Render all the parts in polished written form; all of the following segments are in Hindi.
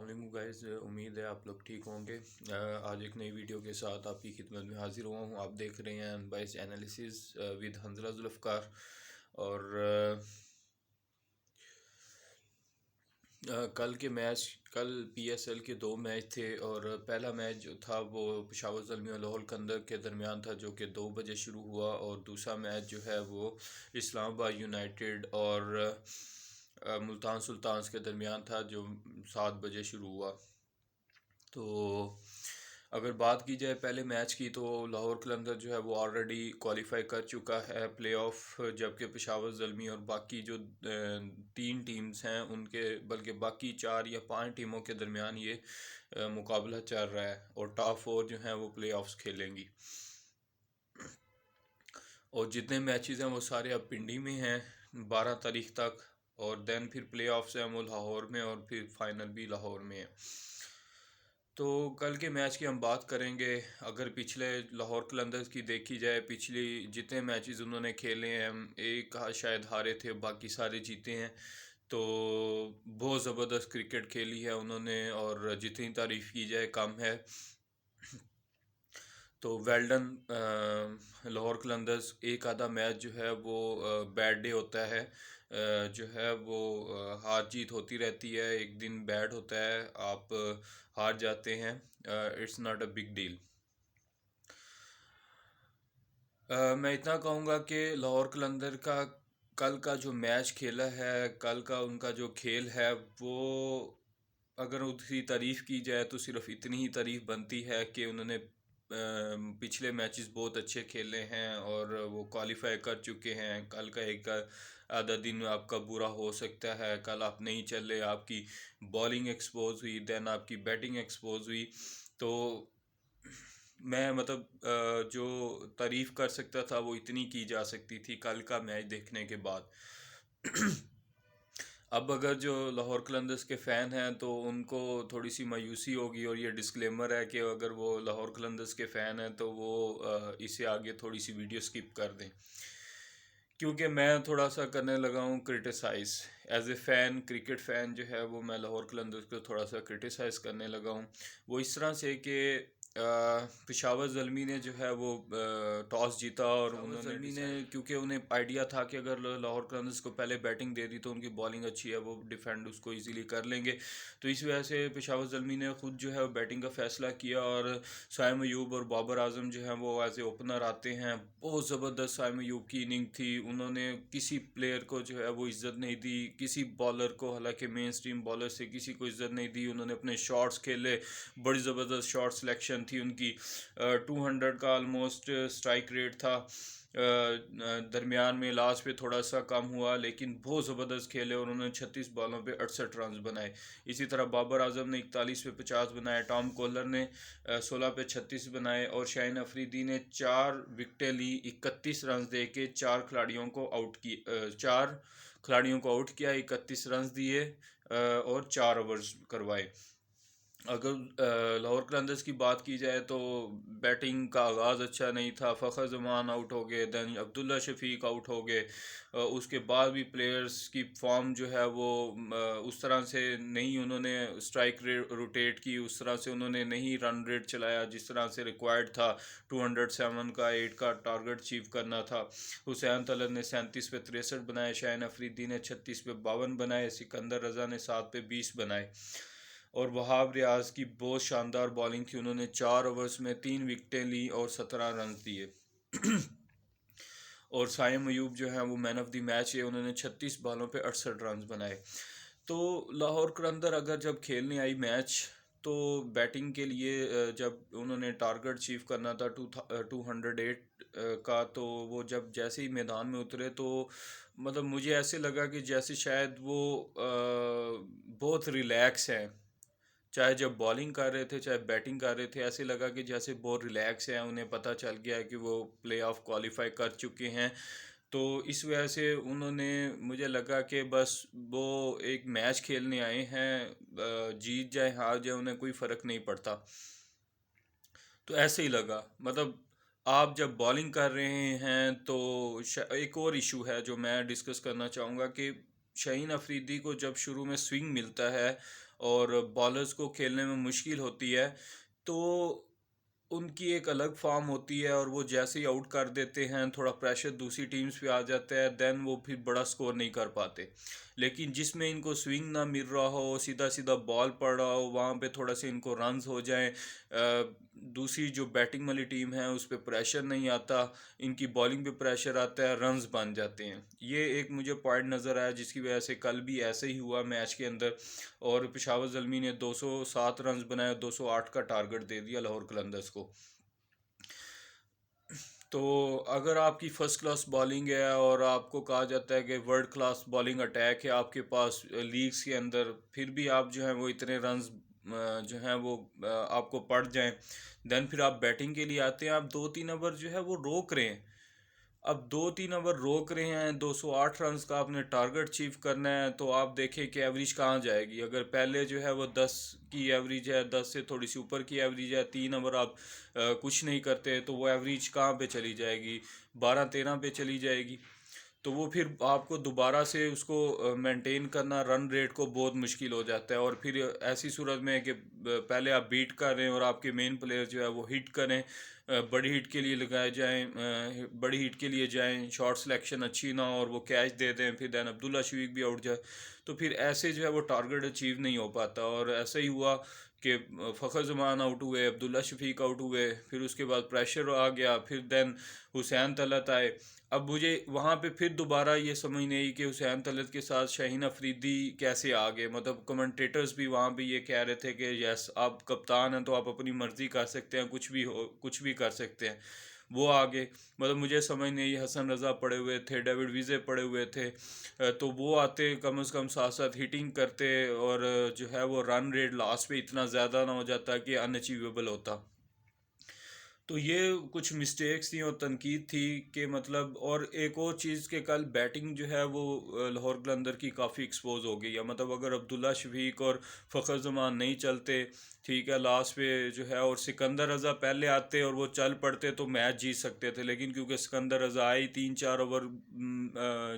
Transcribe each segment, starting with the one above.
अस्सलाम गाइस, उम्मीद है आप लोग ठीक होंगे। आज एक नई वीडियो के साथ आपकी खिदमत में हाजिर हुआ हूँ। आप देख रहे हैं unbiased analysis with Hanzala Zulfiqar. और कल पीएसएल के दो मैच थे। और पहला मैच जो था वो पेशावर ज़ल्मी और लाहौर कंदर के दरमियान था, जो कि 2 बजे शुरू हुआ। और दूसरा मैच जो है वो इस्लामाबाद यूनाइटेड और मुल्तान सुल्तान्स के दरमियान था, जो 7 बजे शुरू हुआ। तो अगर बात की जाए पहले मैच की, तो लाहौर कलंदर जो है वो ऑलरेडी क्वालिफाई कर चुका है प्ले ऑफ, जबकि पेशावर ज़ल्मी और बाकी जो 3 टीम्स हैं उनके, बल्कि बाकी 4 या 5 टीमों के दरमियान ये मुकाबला चल रहा है। और टॉप 4 जो हैं वो प्ले ऑफ्स खेलेंगी। और जितने मैचेस हैं वो सारे अब पिंडी में हैं 12 तारीख तक। और देन फिर प्ले ऑफ्स हैं वो लाहौर में, और फिर फाइनल भी लाहौर में है। तो कल के मैच की हम बात करेंगे। अगर पिछले लाहौर कलंदर्स की देखी जाए, पिछली जितने मैचेस उन्होंने खेले हैं, एक शायद हारे थे, बाकी सारे जीते हैं। तो बहुत ज़बरदस्त क्रिकेट खेली है उन्होंने, और जितनी तारीफ़ की जाए कम है। तो वेल्डन लाहौर कलंदर्स। एक आधा मैच जो है वो बैड डे होता है, जो है वो हार जीत होती रहती है। एक दिन बैड होता है, आप हार जाते हैं, it's not a big deal. मैं इतना कहूँगा कि लाहौर कलंदर का कल का जो मैच खेला है, कल का उनका जो खेल है वो, अगर उसकी तारीफ़ की जाए तो सिर्फ इतनी ही तारीफ़ बनती है कि उन्होंने पिछले मैचेस बहुत अच्छे खेले हैं और वो क्वालिफाई कर चुके हैं। कल का एक आधा दिन आपका बुरा हो सकता है, कल आप नहीं चले, आपकी बॉलिंग एक्सपोज हुई, देन आपकी बैटिंग एक्सपोज हुई। तो मैं मतलब जो तारीफ़ कर सकता था वो इतनी की जा सकती थी कल का मैच देखने के बाद। अब अगर जो लाहौर कलंदर्स के फ़ैन हैं तो उनको थोड़ी सी मायूसी होगी, और ये डिस्क्लेमर है कि अगर वो लाहौर कलंदर्स के फ़ैन हैं तो वो इसे आगे थोड़ी सी वीडियो स्किप कर दें, क्योंकि मैं थोड़ा सा करने लगा हूँ criticise as a fan. Cricket fan जो है वो मैं लाहौर कलंदर्स को थोड़ा सा क्रिटिसाइज़ करने लगा हूँ। वो इस तरह से कि पेशावर ज़ल्मी ने जो है वो टॉस जीता, और ज़ल्मी ने, क्योंकि उन्हें आइडिया था कि अगर लाहौर कलंदर्स को पहले बैटिंग दे दी तो उनकी बॉलिंग अच्छी है, वो डिफेंड उसको इजीली कर लेंगे। तो इस वजह से पेशावर ज़ल्मी ने खुद जो है बैटिंग का फ़ैसला किया, और साइम अयूब और बाबर आजम जो हैं वो एज ए ओपनर आते हैं। बहुत ज़बरदस्त साइम अयूब की इनिंग थी। उन्होंने किसी प्लेयर को जो है वो इज़्ज़त नहीं दी, किसी बॉलर को, हालांकि मेन स्ट्रीम बॉलर से किसी को इज़्ज़त नहीं दी। उन्होंने अपने शॉट्स खेले, बड़ी ज़बरदस्त शॉट सिलेक्शन थी उनकी। 200 का ऑलमोस्ट स्ट्राइक रेट था। दरमियान में लास्ट पे थोड़ा सा कम हुआ, लेकिन बहुत ज़बरदस्त खेले और उन्होंने 36 बॉलों पे 68 रन बनाए। इसी तरह बाबर आजम ने 41 पे 50 बनाए, टॉम कॉलर ने 16 पे 36 बनाए, और शाहीन अफरीदी ने 4 विकेटें ली, 31 रन दे के 4 खिलाड़ियों को आउट किया, 31 रन दिए और 4 ओवर्स करवाए। अगर लाहौर कलंदर्स की बात की जाए तो बैटिंग का आगाज़ अच्छा नहीं था। फ़खर जमान आउट हो गए, दैन अब्दुल्ला शफीक आउट हो गए। उसके बाद भी प्लेयर्स की फॉर्म जो है वो उस तरह से नहीं, उन्होंने स्ट्राइक रेट रोटेट की, उस तरह से उन्होंने नहीं रन रेट चलाया जिस तरह से रिक्वायर्ड था। 207 का 8 का टारगेट अचीव करना था। हुसैन तलत ने 37 पे 63 बनाए, शाहीन अफरीदी ने 36 पे 52 बनाए, सिकंदर रज़ा ने 7 पे 20 बनाए। और वहाब रियाज की बहुत शानदार बॉलिंग थी, उन्होंने 4 ओवर्स में 3 विकेटें ली और 17 रन दिए। और साइम अयूब जो है वो मैन ऑफ द मैच है, उन्होंने 36 बॉलों पे 68 रन बनाए। तो लाहौर कलंदर अगर जब खेलने आई मैच, तो बैटिंग के लिए जब उन्होंने टारगेट अचीव करना था 208 का, तो वो जब जैसे ही मैदान में उतरे तो मतलब मुझे ऐसे लगा कि जैसे शायद वो बहुत रिलैक्स हैं। चाहे जब बॉलिंग कर रहे थे चाहे बैटिंग कर रहे थे, ऐसे लगा कि जैसे बहुत रिलैक्स हैं, उन्हें पता चल गया है कि वो प्ले ऑफ क्वालिफाई कर चुके हैं। तो इस वजह से उन्होंने, मुझे लगा कि बस वो एक मैच खेलने आए हैं, जीत जाए हार जाए उन्हें कोई फ़र्क नहीं पड़ता। तो ऐसे ही लगा। मतलब आप जब बॉलिंग कर रहे हैं तो एक और इशू है जो मैं डिस्कस करना चाहूँगा कि शाहीन अफरीदी को जब शुरू में स्विंग मिलता है और बॉलर्स को खेलने में मुश्किल होती है, तो उनकी एक अलग फॉर्म होती है और वो जैसे ही आउट कर देते हैं, थोड़ा प्रेशर दूसरी टीम्स पे आ जाता है, देन वो फिर बड़ा स्कोर नहीं कर पाते। लेकिन जिसमें इनको स्विंग ना मिल रहा हो, सीधा सीधा बॉल पड़ रहा हो, वहाँ पे थोड़ा सा इनको रन्स हो जाएं, दूसरी जो बैटिंग वाली टीम है उस पर प्रेशर नहीं आता, इनकी बॉलिंग पे प्रेशर आता है, रन्स बन जाते हैं। ये एक मुझे पॉइंट नज़र आया जिसकी वजह से कल भी ऐसे ही हुआ मैच के अंदर, और पेशावर ज़ल्मी ने 207 रन्स बनाए, 208 का टारगेट दे दिया लाहौर कलंदर्स को। तो अगर आपकी फ़र्स्ट क्लास बॉलिंग है और आपको कहा जाता है कि वर्ल्ड क्लास बॉलिंग अटैक है आपके पास लीग्स के अंदर, फिर भी आप जो है वो इतने रन्स जो हैं वो आपको पड़ जाएं, देन फिर आप बैटिंग के लिए आते हैं, आप 2-3 ओवर जो है वो रोक रहे हैं। अब 2-3 ओवर रोक रहे हैं, 208 रन का आपने टारगेट अचीव करना है, तो आप देखें कि एवरेज कहाँ जाएगी। अगर पहले जो है वो 10 की एवरेज है, 10 से थोड़ी सी ऊपर की एवरेज है, 3 ओवर आप कुछ नहीं करते, तो वो एवरेज कहाँ पे चली जाएगी, 12-13 पे चली जाएगी। तो वो फिर आपको दोबारा से उसको मेंटेन करना, रन रेट को बहुत मुश्किल हो जाता है। और फिर ऐसी सूरत में है कि पहले आप बीट कर रहे हैं और आपके मेन प्लेयर जो है वो हिट करें, बड़ी हिट के लिए लगाए जाएं, बड़ी हिट के लिए जाएं, शॉट सिलेक्शन अच्छी ना हो और वो कैच दे दें, फिर दैन अब्दुल्ला शफीक भी आउट जाए, तो फिर ऐसे जो है वो टारगेट अचीव नहीं हो पाता। और ऐसा ही हुआ कि फ़खर जमान आउट हुए, अब्दुल्ला शफीक आउट हुए, फिर उसके बाद प्रेशर आ गया, फिर दैन हुसैन तलत आए। अब मुझे वहाँ पे फिर दोबारा ये समझ नहीं आई कि हुसैन तलत के साथ शाहीन अफरीदी कैसे आ गए। मतलब कमेंटेटर्स भी वहाँ पे ये कह रहे थे कि यस आप कप्तान हैं तो आप अपनी मर्ज़ी कर सकते हैं, कुछ भी हो, कुछ भी कर सकते हैं। वो आगे, मतलब मुझे समझ नहीं आई। हसन रज़ा पड़े हुए थे, डेविड विजे पड़े हुए थे, तो वो आते कम से कम साथ साथ हिटिंग करते, और जो है वो रन रेट लास्ट पे इतना ज़्यादा ना हो जाता कि अनअचीवेबल होता। तो ये कुछ मिस्टेक्स थी और तनकीद थी कि मतलब, और एक और चीज़ के कल बैटिंग जो है वो लाहौर कलंदर की काफ़ी एक्सपोज हो गई है। मतलब अगर अब्दुल्ला शफीक और फ़खर जमान नहीं चलते, ठीक है, लास्ट पे जो है, और सिकंदर रज़ा पहले आते और वो चल पड़ते तो मैच जीत सकते थे। लेकिन क्योंकि सिकंदर रज़ा आए 3-4 ओवर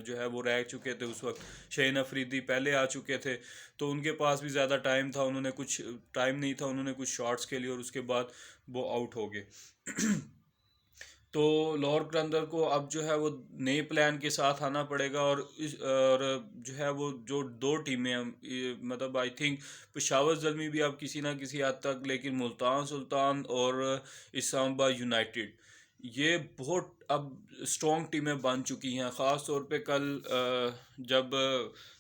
जो है वो रह चुके थे उस वक्त, शाहीन अफरीदी पहले आ चुके थे, तो उनके पास भी ज़्यादा टाइम था, उन्होंने कुछ टाइम नहीं था, उन्होंने कुछ शॉट्स खेली और उसके बाद वो आउट हो गए। तो लाहौर कलंदर को अब जो है वो नए प्लान के साथ आना पड़ेगा, और जो है वो जो दो टीमें हैं, मतलब आई थिंक पेशावर ज़ल्मी भी अब किसी ना किसी हद तक, लेकिन मुल्तान सुल्तान और इस्लामाबाद यूनाइटेड, ये बहुत अब स्ट्रॉन्ग टीमें बन चुकी हैं। ख़ास तौर पे कल जब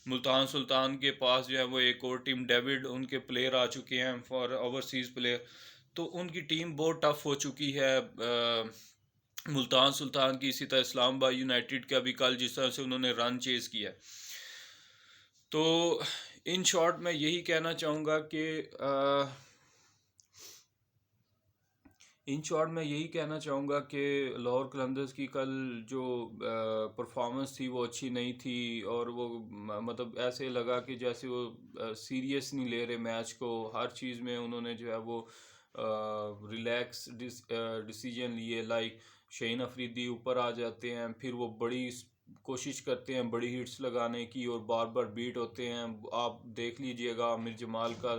मुल्तान सुल्तान के पास जो है वो एक और टीम, डेविड उनके प्लेयर आ चुके हैं फॉर ओवरसीज़ प्लेयर, तो उनकी टीम बहुत टफ हो चुकी है मुल्तान सुल्तान की। इसी तरह इस्लामाबाद यूनाइटेड का भी कल जिस तरह से उन्होंने रन चेज़ किया, तो इन शॉर्ट मैं यही कहना चाहूँगा कि इन शॉर्ट मैं यही कहना चाहूँगा कि लाहौर कलंदर्स की कल जो परफॉर्मेंस थी वो अच्छी नहीं थी, और वो मतलब ऐसे लगा कि जैसे वो सीरियस नहीं ले रहे मैच को। हर चीज़ में उन्होंने जो है वो रिलैक्स डिसीजन लिए। लाइक शाहीन अफरीदी ऊपर आ जाते हैं, फिर वो बड़ी कोशिश करते हैं बड़ी हिट्स लगाने की और बार बार बीट होते हैं। आप देख लीजिएगा आमिर जमाल का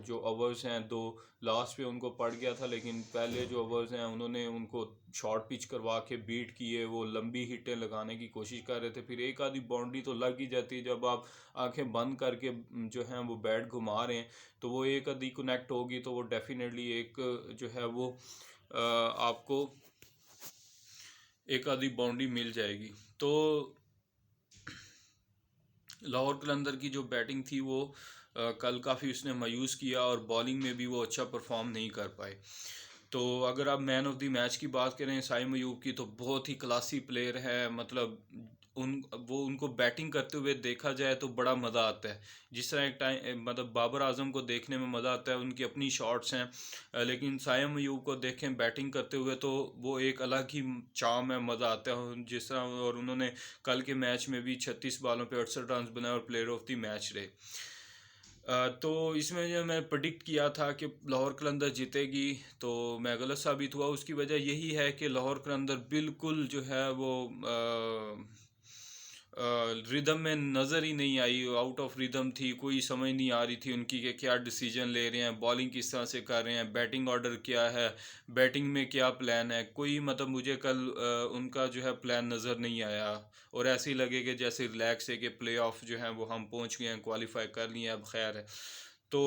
जो ओवर्स हैं दो, लास्ट पे उनको पड़ गया था, लेकिन पहले जो ओवर्स हैं उन्होंने उनको शॉर्ट पिच करवा के बीट किए, वो लंबी हिटें लगाने की कोशिश कर रहे थे। फिर एक आधी बाउंड्री तो लग ही जाती है जब आप आंखें बंद करके जो हैं वो बैट घुमा रहे हैं, तो वो एक आधी कनेक्ट होगी तो वो डेफिनेटली एक जो है वो आपको एक आधी बाउंड्री मिल जाएगी। तो लाहौर कलंदर की जो बैटिंग थी वो कल काफ़ी उसने मायूस किया, और बॉलिंग में भी वो अच्छा परफॉर्म नहीं कर पाए। तो अगर आप मैन ऑफ द मैच की बात करें साइम अयूब की, तो बहुत ही क्लासी प्लेयर है। मतलब उनको बैटिंग करते हुए देखा जाए तो बड़ा मज़ा आता है। जिस तरह एक टाइम मतलब बाबर आजम को देखने में मज़ा आता है, उनकी अपनी शॉट्स हैं, लेकिन साइम अयूब को देखें बैटिंग करते हुए तो वो एक अलग ही चार्म है, मज़ा आता है जिस तरह। और उन्होंने कल के मैच में भी 36 बॉलों पे 68 रन बनाए और प्लेयर ऑफ द मैच रहे। तो इसमें जो मैं प्रेडिक्ट किया था कि लाहौर कलंदर जीतेगी, तो मैं गलत साबित हुआ। उसकी वजह यही है कि लाहौर कलंदर बिल्कुल जो है वो रिदम में नज़र ही नहीं आई, आउट ऑफ रिदम थी, कोई समझ नहीं आ रही थी उनकी कि क्या डिसीजन ले रहे हैं, बॉलिंग किस तरह से कर रहे हैं, बैटिंग ऑर्डर क्या है, बैटिंग में क्या प्लान है, कोई मतलब मुझे कल उनका जो है प्लान नज़र नहीं आया। और ऐसे ही लगे कि जैसे रिलैक्स है कि प्ले ऑफ जो है वो हम पहुंच गए हैं, क्वालिफाई कर लिए हैं, अब खैर है। तो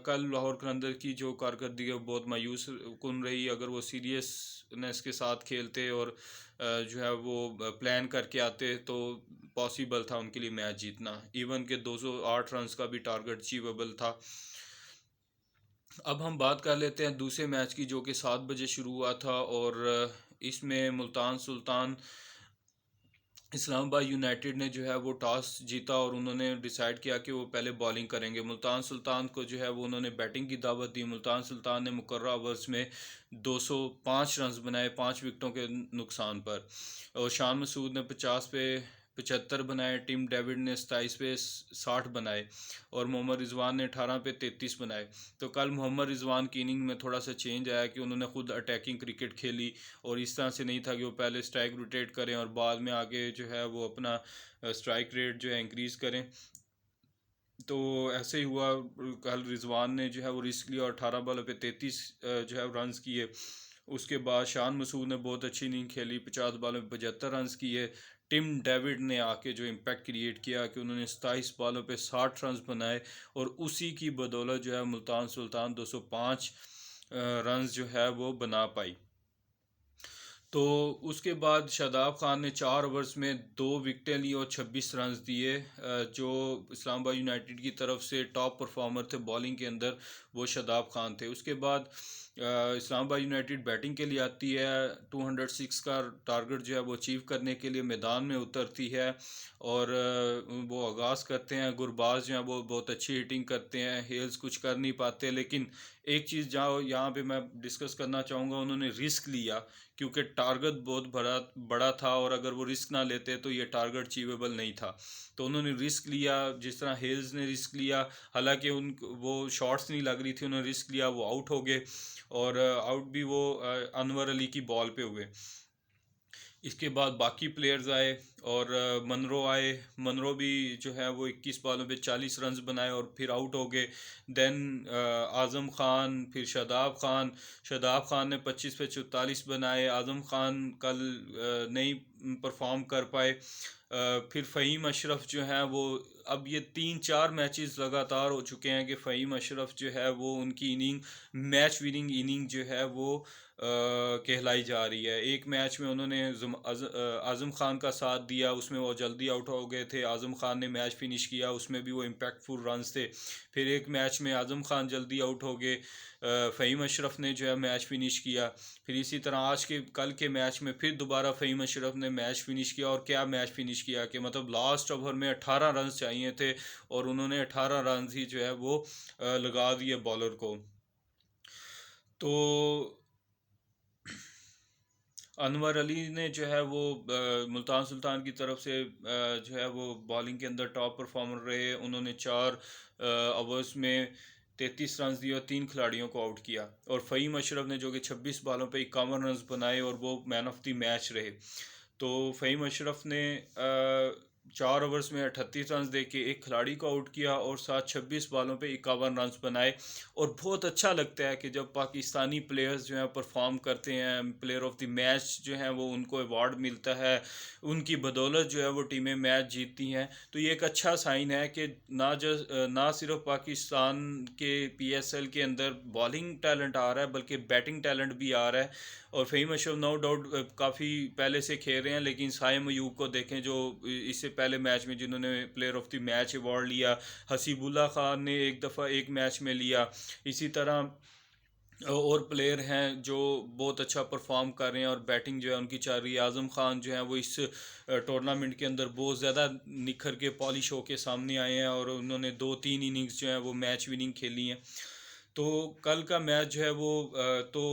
कल लाहौर कलंदर की जो कारकर्दगी है वो बहुत मायूस कुन रही। अगर वो सीरियसनेस के साथ खेलते और जो है वो प्लान करके आते तो पॉसिबल था उनके लिए मैच जीतना। इवन के 208 रन्स का भी टारगेट अचीवेबल था। अब हम बात कर लेते हैं दूसरे मैच की, जो कि 7 बजे शुरू हुआ था। और इसमें मुल्तान सुल्तान इस्लामाबाद यूनाइटेड ने जो है वो टॉस जीता और उन्होंने डिसाइड किया कि वो पहले बॉलिंग करेंगे। मुल्तान सुल्तान को जो है वो उन्होंने बैटिंग की दावत दी। मुल्तान सुल्तान ने मुकर्रर ओवर्स में 205 रन्स बनाए 5 विकेटों के नुकसान पर। और शान मसूद ने 50 पे 75 बनाए, टिम डेविड ने 27 पे 60 बनाए और मोहम्मद रिजवान ने 18 पे 33 बनाए। तो कल मोहम्मद रिजवान की इनिंग में थोड़ा सा चेंज आया कि उन्होंने खुद अटैकिंग क्रिकेट खेली और इस तरह से नहीं था कि वो पहले स्ट्राइक रोटेट करें और बाद में आगे जो है वो अपना स्ट्राइक रेट जो है इंक्रीज़ करें। तो ऐसे ही हुआ। कल रिजवान ने जो है वो रिस्क लिया और 18 बॉलों पे 33 जो है रन्स किए। उसके बाद शान मसूद ने बहुत अच्छी इनिंग खेली, 50 बॉलों में 75 रन्स किए। टिम डेविड ने आके जो इम्पैक्ट क्रिएट किया कि उन्होंने 27 बॉलों पे 60 रन्स बनाए और उसी की बदौलत जो है मुल्तान सुल्तान 205 रन्स जो है वो बना पाई। तो उसके बाद शादाब खान ने 4 ओवर्स में 2 विकेटें ली और 26 रन्स दिए। जो इस्लामाबाद यूनाइटेड की तरफ से टॉप परफॉर्मर थे बॉलिंग के अंदर, वो शादाब खान थे। उसके बाद इस्लामाबाद यूनाइटेड बैटिंग के लिए आती है। 206 का टारगेट जो है वो अचीव करने के लिए मैदान में उतरती है और वो आगाज़ करते हैं। गुरबाज जो है वो बहुत अच्छी हिटिंग करते हैं, हेल्स कुछ कर नहीं पाते। लेकिन एक चीज़ जहाँ यहाँ पे मैं डिस्कस करना चाहूँगा, उन्होंने रिस्क लिया क्योंकि टारगेट बहुत बड़ा बड़ा था और अगर वो रिस्क ना लेते तो ये टारगेट अचीवेबल नहीं था। तो उन्होंने रिस्क लिया, जिस तरह हेल्स ने रिस्क लिया। हालांकि उन वो शॉट्स नहीं लग रही थी, उन्होंने रिस्क लिया, वो आउट हो गए और आउट भी वो अनवर अली की बॉल पे हुए। इसके बाद बाकी प्लेयर्स आए और मनरो आए। मनरो भी जो है वो 21 बॉलों पे 40 रन्स बनाए और फिर आउट हो गए। देन आज़म ख़ान, फिर शादाब ख़ान ने 25 पे 44 बनाए। आज़म ख़ान कल नहीं परफॉर्म कर पाए। फिर फ़हीम अशरफ जो है वो, अब ये 3-4 मैचेस लगातार हो चुके हैं कि फ़हीम अशरफ जो है वो उनकी इनिंग मैच विनिंग इनिंग जो है वो कहलाई जा रही है। एक मैच में उन्होंने आज़म ख़ान का साथ दिया, उसमें वो जल्दी आउट हो गए थे। आज़म ख़ान ने मैच फिनिश किया, उसमें भी वो इम्पैक्टफुल रन्स थे। फिर एक मैच में आज़म ख़ान जल्दी आउट हो गए, फ़हीम अशरफ ने जो है मैच फिनिश किया। फिर इसी तरह कल के मैच में फिर दोबारा फ़हीम अशरफ ने मैच फिनिश किया। और क्या मैच फिनिश किया कि मतलब लास्ट ओवर में 18 रन्स चाहिए थे और उन्होंने 18 रन्स ही जो है वो लगा दिए बॉलर को। तो अनवर अली ने जो है वो मुल्तान सुल्तान की तरफ से जो है वो बॉलिंग के अंदर टॉप परफॉर्मर रहे। उन्होंने 4 ओवर्स में 33 रन दिए और 3 खिलाड़ियों को आउट किया। और फ़हीम अशरफ ने जो कि 26 बॉलों पे 51 रन बनाए और वो मैन ऑफ द मैच रहे। तो फ़हीम अशरफ ने 4 ओवर्स में 38 रन दे के एक खिलाड़ी को आउट किया और साथ 26 बॉलों पे 51 रन बनाए। और बहुत अच्छा लगता है कि जब पाकिस्तानी प्लेयर्स जो हैं परफॉर्म करते हैं, प्लेयर ऑफ द मैच जो हैं वो उनको अवार्ड मिलता है, उनकी बदौलत जो है वो टीमें मैच जीतती हैं। तो ये एक अच्छा साइन है कि ना सिर्फ पाकिस्तान के PSL के अंदर बॉलिंग टैलेंट आ रहा है बल्कि बैटिंग टैलेंट भी आ रहा है। और फ़हीम अशरफ नो डाउट काफ़ी पहले से खेल रहे हैं, लेकिन साइम अयूब को देखें जो इससे पहले मैच में जिन्होंने player of the match award लिया। हसीबुल्ला ख़ान ने एक दफ़ा एक मैच में लिया। इसी तरह और प्लेयर हैं जो बहुत अच्छा परफॉर्म कर रहे हैं और बैटिंग जो है उनकी चल रही है। आज़म ख़ान जो है वो इस टूर्नामेंट के अंदर बहुत ज़्यादा निखर के पॉलिश होके सामने आए हैं और उन्होंने 2-3 इनिंग्स जो है वो मैच विनिंग खेली हैं। तो कल का मैच जो है वो तो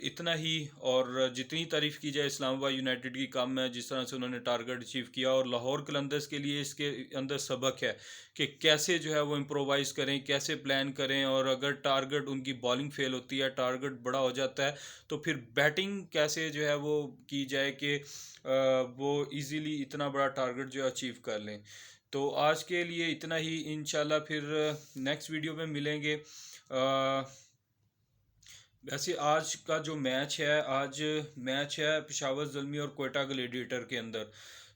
इतना ही। और जितनी तारीफ़ की जाए इस्लामाबाद यूनाइटेड की कम है, जिस तरह से उन्होंने टारगेट अचीव किया। और लाहौर कलंदर्स के लिए इसके अंदर सबक है कि कैसे जो है वो इम्प्रोवाइज़ करें, कैसे प्लान करें। और अगर टारगेट उनकी बॉलिंग फेल होती है, टारगेट बड़ा हो जाता है, तो फिर बैटिंग कैसे जो है वो की जाए कि वो इजीली इतना बड़ा टारगेट जो है अचीव कर लें। तो आज के लिए इतना ही, इंशाल्लाह फिर नेक्स्ट वीडियो में मिलेंगे। वैसे आज का जो मैच है, आज मैच है पेशावर ज़ल्मी और कोयटा ग्लैडिएटर के अंदर।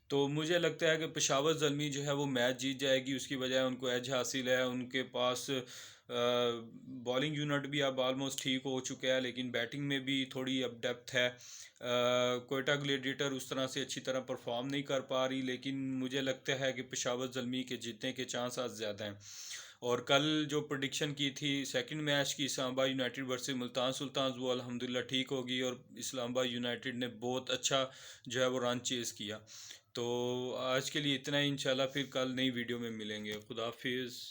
तो मुझे लगता है कि पेशावर ज़ल्मी जो है वो मैच जीत जाएगी। उसकी बजाय उनको एज हासिल है, उनके पास बॉलिंग यूनिट भी अब ऑलमोस्ट ठीक हो चुका है, लेकिन बैटिंग में भी थोड़ी अब डेप्थ है। कोयटा ग्लैडिएटर उस तरह से अच्छी तरह परफॉर्म नहीं कर पा रही, लेकिन मुझे लगता है कि पेशावर ज़ल्मी के जीतने के चांस आज ज़्यादा हैं। और कल जो प्रोडिक्शन की थी सेकंड मैच की इस्लामाबाद यूनाइटेड वर्सेस मुल्तान सुल्तान, वो अल्हम्दुलिल्लाह ठीक होगी। और इस्लामाबाद यूनाइटेड ने बहुत अच्छा जो है वो रन चेज़ किया। तो आज के लिए इतना ही, इंशाल्लाह फिर कल नई वीडियो में मिलेंगे। खुदा हाफिज़।